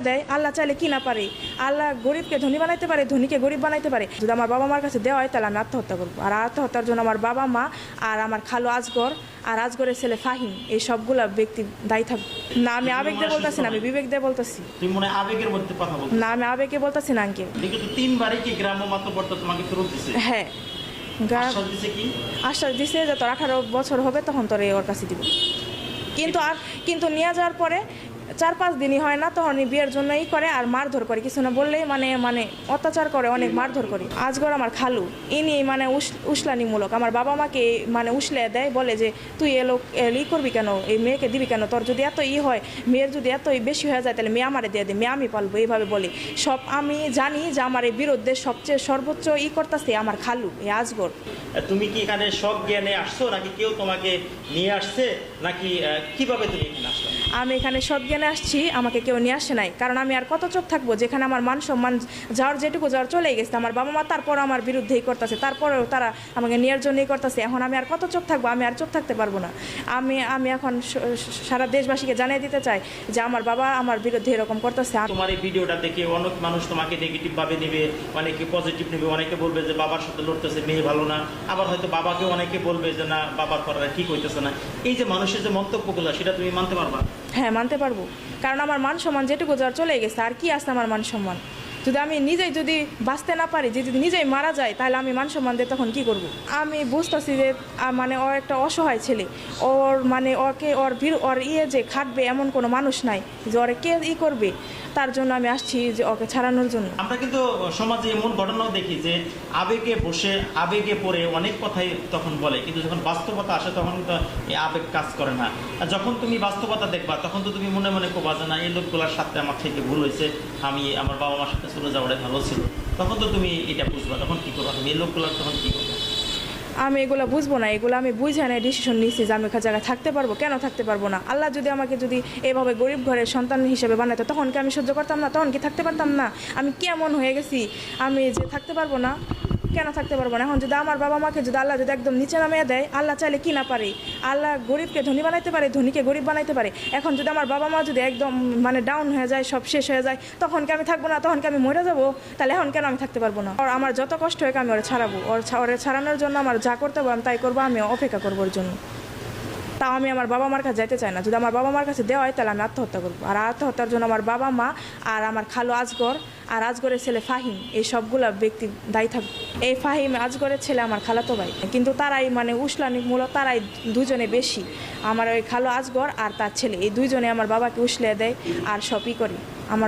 দেয় আল্লাহ চাইলে কি না পারে। আল্লাহ গরিবকে ধনী বানাইতে পারে, ধনীকে গরিব বানাইতে পারে। যদি আমার বাবা মার কাছে দেওয়া হয় তাহলে আমি আত্মহত্যা করবো। আর আত্মহত্যার জন্য আমার বাবা মা আর আমার খালু আজগর আর আজগরের ছেলে ফাহিম এই সবগুলা ব্যক্তি দায়ী থাকবে। না, আমি আবেগ দিয়ে বলতেছি না, আমি বিবেক দিয়ে বলতেছি। তুমি মনে হয় আবেগের মধ্যে কথা বলছো? না, আমি আবেগে বলতেছি না আঙ্কেল। কিন্তু তিনবারই কি গ্রাম্য মাতব্বর তোমাকে ফেরত দিছে? হ্যাঁ, আশ্বাস দিছে কি? আশ্বাস দিছে যে তোর 18 বছর হবে তখন তোর ওর কাছে দিব। কিন্তু নিয়ে যাওয়ার পরে 4-5 দিনই হয় না, তখন বিয়ের জন্যই করে আর মারধর করে। কিছু না বললেই মানে অত্যাচার করে, অনেক মারধর করে। আজগর আমার খালু, ইনি মানে উসলানিমূলক আমার বাবা মাকে মানে উসলে দেয়, বলে যে তুই ই করবি কেন, এই মেয়েকে দিবি কেন, তোর যদি এত হয়, মেয়ের যদি এতই বেশি হয়ে যায় তাহলে মেয়ে আমারে দিয়ে দে, মেয়ে আমি পালবো, এইভাবে বলে। সব আমি জানি যে আমার এই বিরুদ্ধে সবচেয়ে সর্বোচ্চ করতেছে আমার খালু এই আজগর। তুমি কি এখানে সব জ্ঞানে আসছো নাকি কেউ তোমাকে নিয়ে আসছে নাকি কিভাবে তুমি এখানে আসছো? আমি এখানে সব জ্ঞানে আসছি, আমাকে কেউ নিয়ে আসে নাই। কারণ আমি আর কত চোখ থাকবো যেখানে আমার মান সম্মান যাওয়ার যেটুকু যাওয়ার চলেই গেছে। আমার বাবা মা তারপর আমার বিরুদ্ধেই করতেছে, তারপরেও তারা আমাকে নেওয়ার জন্যই করতেছে। এখন আমি আর কত চোখ থাকবো? আমি আর চোখ থাকতে পারবো না। আমি এখন সারা দেশবাসীকে জানিয়ে দিতে চাই যে আমার বাবা আমার বিরুদ্ধে এরকম করতেছে। তোমার এই ভিডিওটা দেখে অনেক মানুষ তোমাকে নেগেটিভ ভাবে নেবে, অনেকে পজিটিভ নেবে, অনেকে বলবে যে বাবার সাথে লড়তেছে, মেয়ে ভালো না। আবার হয়তো বাবাকে অনেকে বলবে যে না, বাবার করাটা ঠিক হইতেছে না। এই যে মানুষের যে মন্তব্যগুলো, সেটা তুমি মানতে পারবা? হ্যাঁ, মানতে পারবো। কারণ আমার মান সম্মান যেটুকু যাওয়ার চলে গেছে, আর কি আছে আমার মান সম্মান? যদি আমি নিজেই যদি বাঁচতে না পারি, যদি নিজেই মারা যায়, তাহলে আমি মান সম্মান দিয়ে তখন কী করব? আমি বুঝতেছি যে মানে ও একটা অসহায় ছেলে, ওর মানে ওর যে খাটবে এমন কোনো মানুষ নাই যে ওরে কে করবে। তার জন্য আমি আসছি যে ওকে ছাড়ানোর জন্য। আমরা কিন্তু সমাজে এমন ঘটনাও দেখি যে আবেগে বসে আবেগে পড়ে অনেক কথাই তখন বলে, কিন্তু যখন বাস্তবতা আসে তখন কিন্তু এই আবেগ কাজ করে না। আর যখন তুমি বাস্তবতা দেখবা তখন তো তুমি মনে মনে কোবা যে না, এই লোকগুলোর সাথে আমার থেকে ভুল হয়েছে, আমি আমার বাবা মার সাথে চলে যাওয়াটাই ভালো ছিল। তখন তো তুমি এটা বুঝবা, তখন কি করবা তুমি? এই লোকগুলোর তখন কি করবা? আমি এগুলো বুঝবো না, এগুলো আমি বুঝে না ডিসিশন নিয়েছি যে আমি একটা জায়গায় থাকতে পারবো। কেন থাকতে পারবো না? আল্লাহ যদি আমাকে এভাবে গরিব ঘরের সন্তান হিসেবে বানাতো, তখন কি আমি সহ্য করতাম না? তখন কি থাকতে পারতাম না? আমি কেমন হয়ে গেছি আমি যে থাকতে পারবো না? কেন থাকতে পারবো না? এখন যদি আমার বাবা মাকে যদি আল্লাহ যদি একদম নিচে নামিয়ে দেয়, আল্লাহ চাইলে কি না পারে। আল্লাহ গরিবকে ধনী বানাইতে পারে, ধনীকে গরিব বানাইতে পারে। এখন যদি আমার বাবা মা যদি একদম মানে ডাউন হয়ে যায়, সব শেষ হয়ে যায়, তখন কি আমি থাকবো না? তখন কি আমি মরে যাবো? তাহলে এখন কেন আমি থাকতে পারবো না? আর আমার যত কষ্ট হয় আমি ওরা ছাড়াবো, ওরা ছাড়ানোর জন্য আমার যা করতে হবে আমি তাই করবো। আমি অপেক্ষা করবো ওর জন্য। তাও আমি আমার বাবা মার কাছে যেতে চাই না। যদি আমার বাবা মার কাছে দেওয়া হয় তাহলে আমি আত্মহত্যা করবো। আর আত্মহত্যার জন্য আমার বাবা মা আর আমার খালু আজগর আর আজগরের ছেলে ফাহিম এই সবগুলা ব্যক্তি দায়ী থাকবে। এই ফাহিম আজগরের ছেলে আমার খালাতো ভাই, কিন্তু তারাই মানে উসলানিমূলক, তারাই দুজনে বেশি। আমার ওই খালু আজগর আর তার ছেলে এই দুইজনে আমার বাবাকে উসলে দেয় আর সবই করে। আমার